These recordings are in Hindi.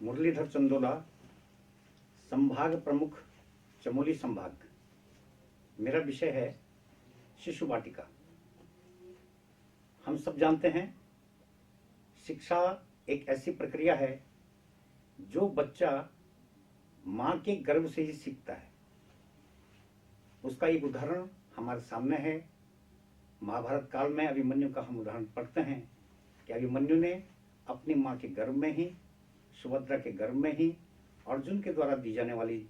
मुरलीधर चंदोला, संभाग प्रमुख, चमोली संभाग। मेरा विषय है शिशु वाटिका। हम सब जानते हैं शिक्षा एक ऐसी प्रक्रिया है जो बच्चा मां के गर्भ से ही सीखता है। उसका एक उदाहरण हमारे सामने है। महाभारत काल में अभिमन्यु का हम उदाहरण पढ़ते हैं कि अभिमन्यु ने अपनी मां के गर्भ में ही, सुभद्रा के गर्भ में ही अर्जुन के द्वारा दी जाने वाली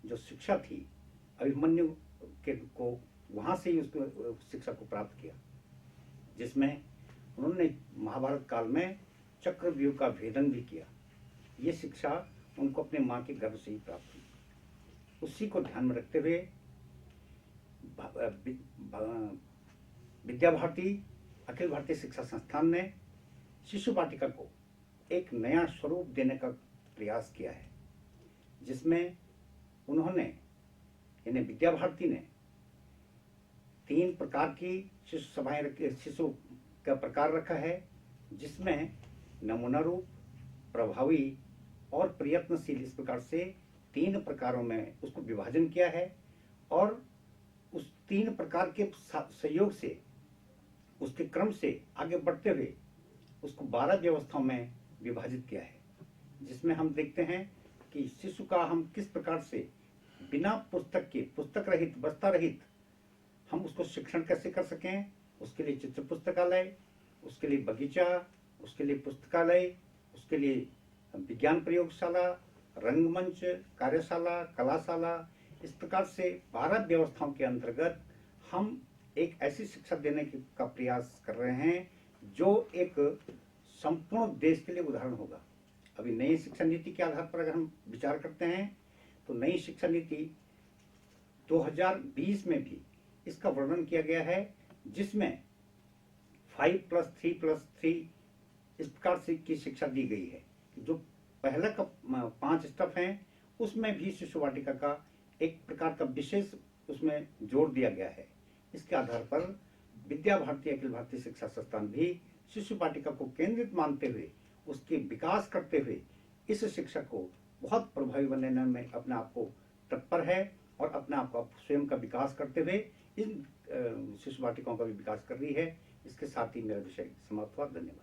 जो शिक्षा थी, अभिमन्यु के को वहां से ही उसको शिक्षा को प्राप्त किया, जिसमें उन्होंने महाभारत काल में चक्रव्यूह का भेदन भी किया। ये शिक्षा उनको अपने मां के गर्भ से ही प्राप्त हुई। उसी को ध्यान में रखते हुए विद्या भारती अखिल भारतीय शिक्षा संस्थान ने शिशु वाटिका को एक नया स्वरूप देने का प्रयास किया है, जिसमें उन्होंने यानी विद्या भारती ने 3 प्रकार की शिशु सभाएं रखी, शिशु का प्रकार रखा है, जिसमें नमूना रूप, प्रभावी और प्रयत्नशील, इस प्रकार से 3 प्रकारों में उसको विभाजन किया है। और उस 3 प्रकार के सहयोग से, उसके क्रम से आगे बढ़ते हुए उसको 12 व्यवस्थाओं में विभाजित किया है, जिसमें हम देखते हैं कि शिशु का हम किस प्रकार से बिना पुस्तक के, पुस्तक रहित, बस्ता रहित हम उसको शिक्षण कैसे कर सकें। उसके लिए चित्र पुस्तकालय, उसके लिए बगीचा, उसके लिए पुस्तकालय, उसके लिए विज्ञान प्रयोगशाला, रंगमंच, कार्यशाला, कलाशाला, इस प्रकार से 12 व्यवस्थाओं के अंतर्गत हम एक ऐसी शिक्षा देने का प्रयास कर रहे हैं जो एक संपूर्ण देश के लिए उदाहरण होगा। अभी नई शिक्षा नीति के आधार पर अगर हम विचार करते हैं तो नई शिक्षा नीति 2020 में भी इसका वर्णन किया गया है, जिसमें 5+3+3 इस प्रकार से की शिक्षा दी गई है। जो पहला का 5 स्टेप हैं उसमें भी शिशु वाटिका का एक प्रकार का विशेष उसमें जोर दिया गया है। इसके आधार पर विद्या भारती अखिल भारतीय शिक्षा संस्थान भी शिशु वाटिका को केंद्रित मानते हुए, उसके विकास करते हुए इस शिक्षा को बहुत प्रभावी बनाने में अपने आप को तत्पर है और अपने आप का स्वयं का विकास करते हुए इन शिशु वाटिकाओं का भी विकास कर रही है। इसके साथ ही मेरा विषय समाप्त हुआ। धन्यवाद।